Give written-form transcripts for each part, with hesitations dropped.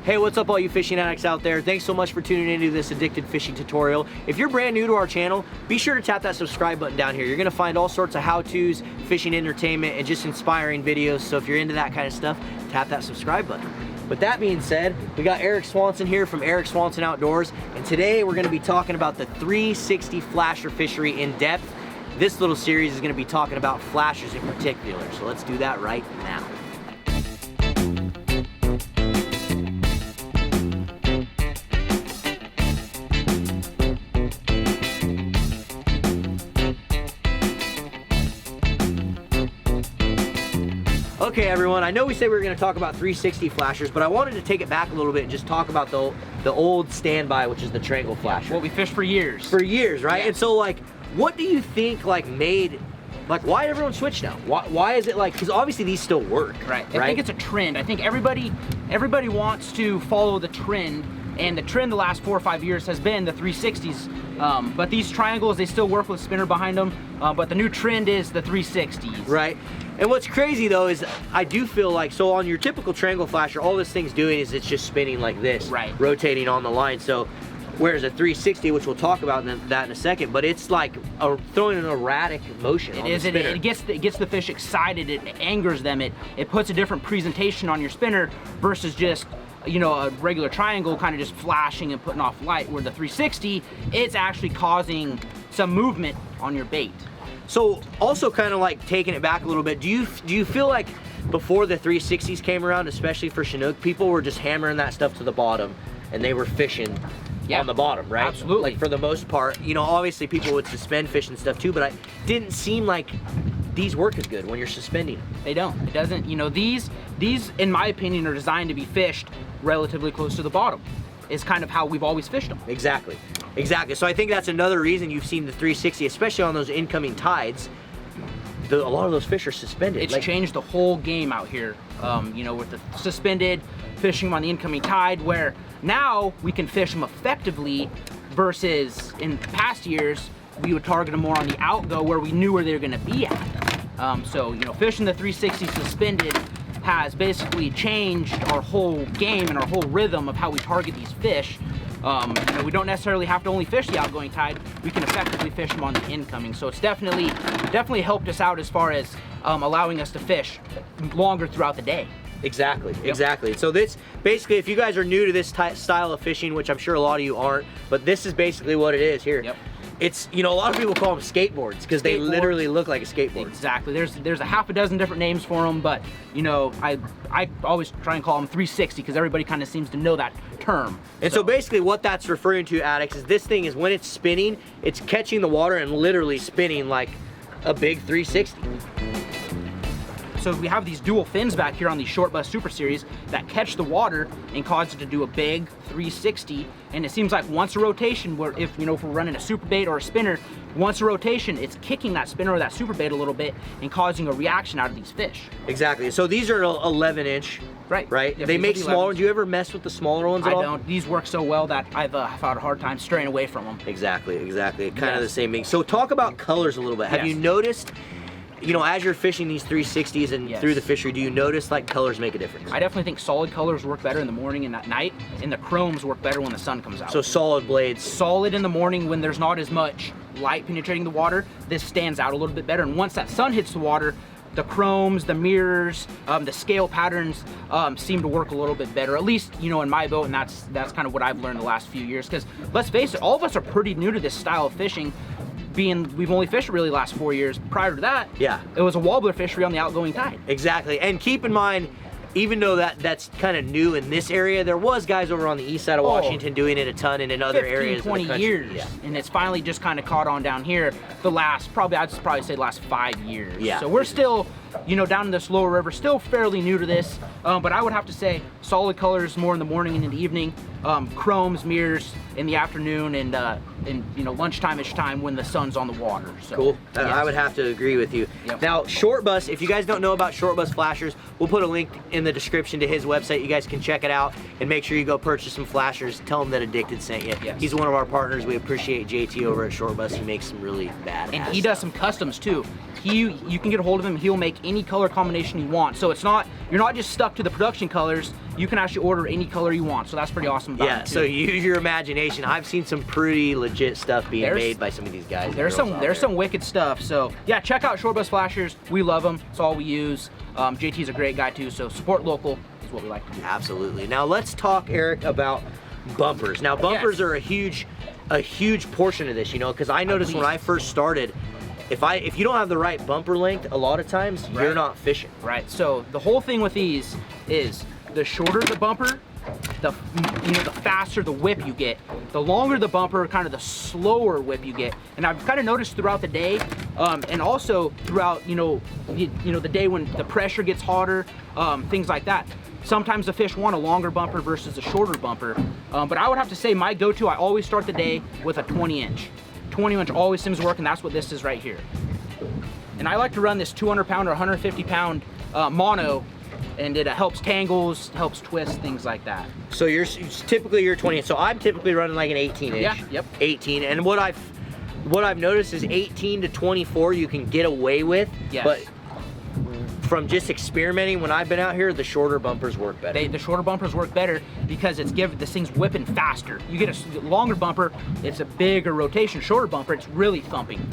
Hey, what's up all you fishing addicts out there? Thanks so much for tuning into this addicted fishing tutorial. If you're brand new to our channel, be sure to tap that subscribe button down here. You're gonna find all sorts of how-tos, fishing entertainment, and just inspiring videos. So if you're into that kind of stuff, tap that subscribe button. With that being said, we got Eric Swanson here from Eric Swanson Outdoors, and today we're gonna be talking about the 360 flasher fishery in depth. This little series is gonna be talking about flashers in particular. So let's do that right now. Okay everyone, I know we said we were going to talk about 360 flashers, but I wanted to take it back a little bit and just talk about the old standby, which is the triangle flasher. What we fished for years. For years, right? Yeah. And so like, what do you think made, why everyone switched now? Why is it because obviously these still work, right? I think it's a trend. I think everybody wants to follow the trend, and the trend the last 4 or 5 years has been the 360s. But these triangles, they still work with a spinner behind them, but the new trend is the 360s. Right. And what's crazy though is I do feel like, so on your typical triangle flasher, all this thing's doing is it's just spinning like this, right, rotating on the line. So whereas a 360, which we'll talk about that in a second, but it's like throwing an erratic motion. It gets the fish excited, it angers them, it puts a different presentation on your spinner versus just, you know, a regular triangle kind of just flashing and putting off light, where the 360, it's actually causing some movement on your bait. So also kind of like taking it back a little bit, do you feel like before the 360s came around, especially for Chinook, people were just hammering that stuff to the bottom and they were fishing on the bottom, right? Absolutely. Like for the most part, you know, obviously people would suspend fish and stuff too, but it didn't seem like these work as good when you're suspending. They don't. It doesn't. You know, these in my opinion are designed to be fished relatively close to the bottom. Is kind of how we've always fished them. Exactly. Exactly. So I think that's another reason you've seen the 360, especially on those incoming tides. A lot of those fish are suspended. It's changed the whole game out here. You know, with the suspended, fishing them on the incoming tide, where now we can fish them effectively versus in past years we would target them more on the outgo where we knew where they were going to be at. So you know, fishing the 360 suspended has basically changed our whole game and our whole rhythm of how we target these fish. You know, we don't necessarily have to only fish the outgoing tide, we can effectively fish them on the incoming. So it's definitely helped us out as far as allowing us to fish longer throughout the day. Exactly, exactly. So this, basically, if you guys are new to this style of fishing, which I'm sure a lot of you aren't, but this is basically what it is here. Yep. It's, you know, a lot of people call them skateboards because they literally look like a skateboard. Exactly. There's a half a dozen different names for them, but you know, I always try and call them 360 because everybody kind of seems to know that term. And so basically what that's referring to, addicts, is this thing is when it's spinning, it's catching the water and literally spinning like a big 360. So we have these dual fins back here on these Short Bust Super Series that catch the water and cause it to do a big 360. And it seems like once a rotation, where if we're running a super bait or a spinner, once a rotation, it's kicking that spinner or that super bait a little bit and causing a reaction out of these fish. Exactly. So these are 11 inch. Right. Right. Yep, they make smaller. Do you ever mess with the smaller ones at all? I don't. These work so well that I've had a hard time straying away from them. Exactly. Exactly. Kind of the same thing. So talk about colors a little bit. Have you noticed, you know, as you're fishing these 360s and through the fishery, do you notice like colors make a difference? I definitely think solid colors work better in the morning and at night, and the chromes work better when the sun comes out. So solid blades. Solid in the morning when there's not as much light penetrating the water, this stands out a little bit better. And once that sun hits the water, the chromes, the mirrors, the scale patterns seem to work a little bit better, at least, you know, in my boat, and that's kind of what I've learned the last few years. Because let's face it, all of us are pretty new to this style of fishing. We've only fished really the last 4 years. Prior to that, it was a wobbler fishery on the outgoing tide. Exactly. And keep in mind, even though that's kind of new in this area, there was guys over on the east side of Washington doing it a ton and in other areas 20 of the country. years. And it's finally just kind of caught on down here the last, I'd probably say the last 5 years. So we're still, you know, down in this lower river, still fairly new to this, but I would have to say solid colors more in the morning and in the evening, chromes, mirrors in the afternoon, and in lunchtime-ish time when the sun's on the water. So, cool. yes. I would have to agree with you. Yep. Now, Short Bus, if you guys don't know about Short Bus flashers, we'll put a link in the description to his website. You guys can check it out and make sure you go purchase some flashers. Tell him that Addicted sent you. Yes. He's one of our partners. We appreciate JT over at Short Bus. He makes some really bad. And he does some customs too. You can get a hold of him. He'll make any color combination you want. So you're not just stuck to the production colors. You can actually order any color you want. So that's pretty awesome about it too. So use your imagination. I've seen some pretty legit stuff being made by some of these guys. There's some wicked stuff. So yeah, check out Short Bus flashers. We love them. It's all we use. JT's a great guy too. So support local is what we like to do. Absolutely. Now let's talk, Eric, about bumpers. Now bumpers are a huge portion of this, because I noticed when I first started, if you don't have the right bumper length, a lot of times you're not fishing. Right. So the whole thing with these is the shorter the bumper, the faster the whip you get. The longer the bumper, kind of the slower whip you get. And I've kind of noticed throughout the day, and also throughout the day when the pressure gets hotter, things like that. Sometimes the fish want a longer bumper versus a shorter bumper. But I would have to say my go-to, I always start the day with a 20-inch. 20-inch always seems to work, and that's what this is right here. And I like to run this 200-pound or 150-pound mono, and it helps tangles, helps twist, things like that. So typically you're 20. So I'm typically running like an 18-inch. Yeah, yep. 18, and what I've noticed is 18 to 24 you can get away with. Yes. But from just experimenting when I've been out here, the shorter bumpers work better. The shorter bumpers work better because this thing's whipping faster. You get a longer bumper, it's a bigger rotation. Shorter bumper, it's really thumping.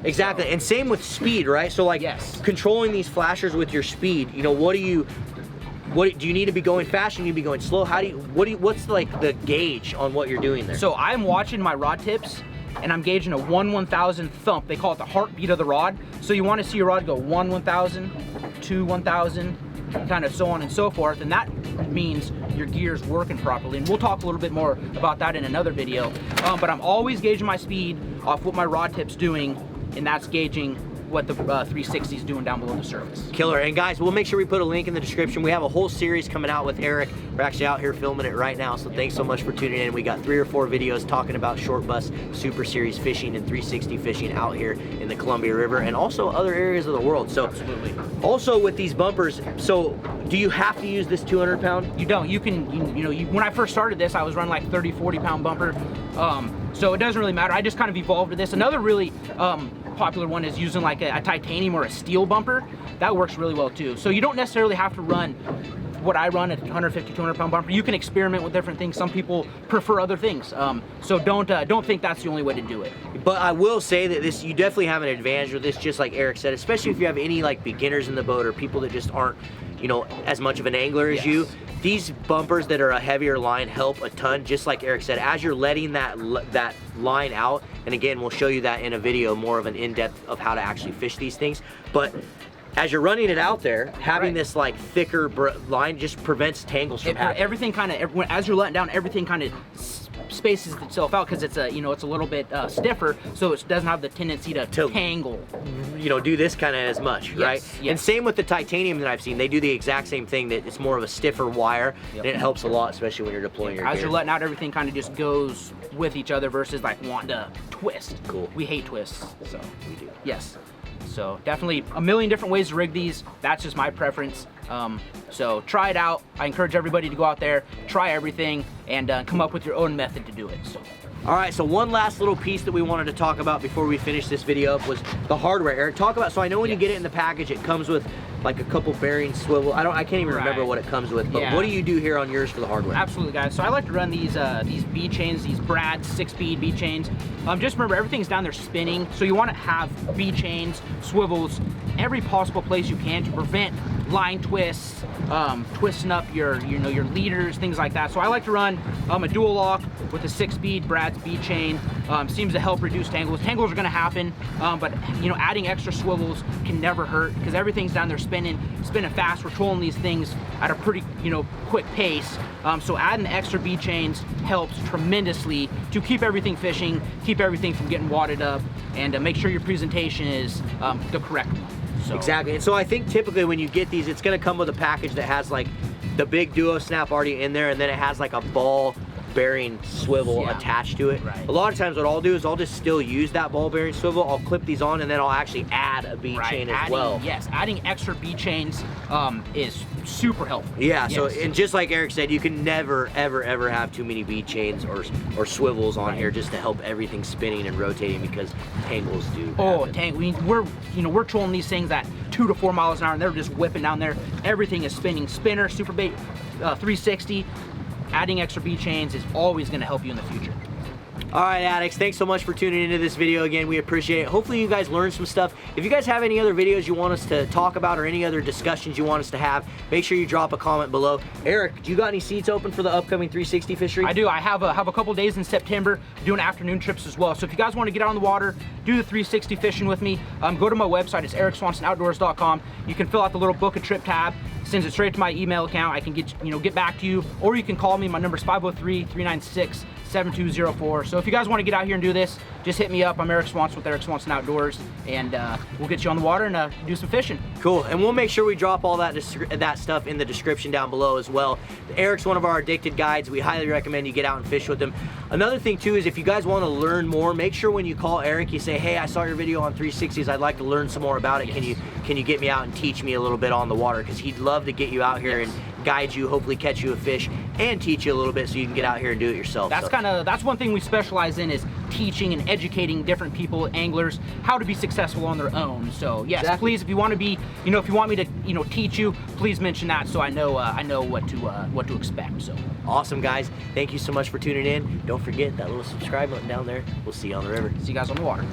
Exactly, and same with speed, right? So like controlling these flashers with your speed, what do you need to be going fast? You need to be going slow? What's like the gauge on what you're doing there? So I'm watching my rod tips, and I'm gauging a 1/1000 thump. They call it the heartbeat of the rod. So you want to see your rod go 1/1000, 2/1000, kind of so on and so forth, and that means your gear's working properly. And we'll talk a little bit more about that in another video. But I'm always gauging my speed off what my rod tip's doing, and that's gauging what the 360 is doing down below the surface. Killer. And guys, we'll make sure we put a link in the description. We have a whole series coming out with Eric. We're actually out here filming it right now, so thanks so much for tuning in. We got 3 or 4 videos talking about Short Bus Super Series fishing and 360 fishing out here in the Columbia River and also other areas of the world. So absolutely. Also with these bumpers, so do you have to use this 200-pound? You don't. You can, when I first started this, I was running like 30, 40-pound bumper. So it doesn't really matter. I just kind of evolved to this. Another really popular one is using like a titanium or a steel bumper. That works really well too. So you don't necessarily have to run what I run, at 150, 200-pound bumper. You can experiment with different things. Some people prefer other things. So don't think that's the only way to do it. But I will say that you definitely have an advantage with this, just like Eric said, especially if you have any like beginners in the boat or people that just aren't, as much of an angler as you. These bumpers that are a heavier line help a ton, just like Eric said, as you're letting that line out, and again, we'll show you that in a video, more of an in-depth of how to actually fish these things. But as you're running it out there, having this like thicker line just prevents tangles from happening. Everything kind of, as you're letting down, everything kind of spaces itself out because it's a little bit stiffer, so it doesn't have the tendency to tangle. Do this kind of as much, right? Yes. And same with the titanium that I've seen. They do the exact same thing. That it's more of a stiffer wire, and it helps a lot, especially when you're deploying your gear. As you're letting out, everything kind of just goes with each other versus like wanting to twist. Cool. We hate twists, so we do. Yes. So definitely a million different ways to rig these. That's just my preference. So try it out. I encourage everybody to go out there, try everything, and come up with your own method to do it. So. All right, so one last little piece that we wanted to talk about before we finish this video up was the hardware. Eric, talk about, so I know when you get it in the package, it comes with like a couple bearings, swivel. I can't even remember what it comes with, but what do you do here on yours for the hardware? Absolutely, guys. So I like to run these B chains, these Brad 6-speed B chains. Just remember, everything's down there spinning, so you want to have B chains, swivels, every possible place you can to prevent line twists, twisting up your leaders, things like that. So I like to run a dual lock with a 6-speed Brad's B chain. Seems to help reduce tangles. Tangles are going to happen, but adding extra swivels can never hurt because everything's down there spinning fast. We're trolling these things at a pretty quick pace. So adding the extra B chains helps tremendously to keep everything fishing, keep everything from getting wadded up, and make sure your presentation is the correct one. So. Exactly, and so I think typically when you get these, it's going to come with a package that has like the big duo snap already in there, and then it has like a ball bearing swivel Yeah. attached to it. Right. A lot of times what I'll do is I'll just still use that ball bearing swivel. I'll clip these on and then I'll actually add a bead chain as well. Yes, adding extra bead chains is super helpful. Yeah, Yes. so and just like Eric said, you can never ever have too many bead chains or swivels on here just to help everything spinning and rotating, because tangles do. Oh, we're trolling these things at 2 to 4 miles an hour and they're just whipping down there. Everything is spinning. Spinner, super bait, 360. Adding extra bead chains is always going to help you in the future. All right, addicts, thanks so much for tuning into this video again. We appreciate it. Hopefully you guys learned some stuff. If you guys have any other videos you want us to talk about or any other discussions you want us to have, make sure you drop a comment below. Eric, do you got any seats open for the upcoming 360 fishery? I do. I have a couple days in September doing afternoon trips as well. So if you guys want to get out on the water, do the 360 fishing with me, go to my website. It's ericswansonoutdoors.com. You can fill out the little book a trip tab. Sends it straight to my email account. I can get back to you, or you can call me. My number is 503-396-7204. So if you guys want to get out here and do this, just hit me up. I'm Eric Swanson with Eric Swanson Outdoors, and we'll get you on the water and do some fishing. Cool, and we'll make sure we drop all that stuff in the description down below as well. Eric's one of our addicted guides. We highly recommend you get out and fish with him. Another thing too is if you guys want to learn more, make sure when you call Eric, you say, hey, I saw your video on 360s. I'd like to learn some more about it. Yes. Can you get me out and teach me a little bit on the water? Because he'd love to get you out here and guide you, hopefully catch you a fish, and teach you a little bit so you can get out here and do it yourself. That's one thing we specialize in, is teaching and educating different people, anglers, how to be successful on their own. So yes, please, if you want to be, if you want me to, teach you, please mention that so I know what to expect. So awesome, guys. Thank you so much for tuning in. Don't forget that little subscribe button down there. We'll see you on the river. See you guys on the water.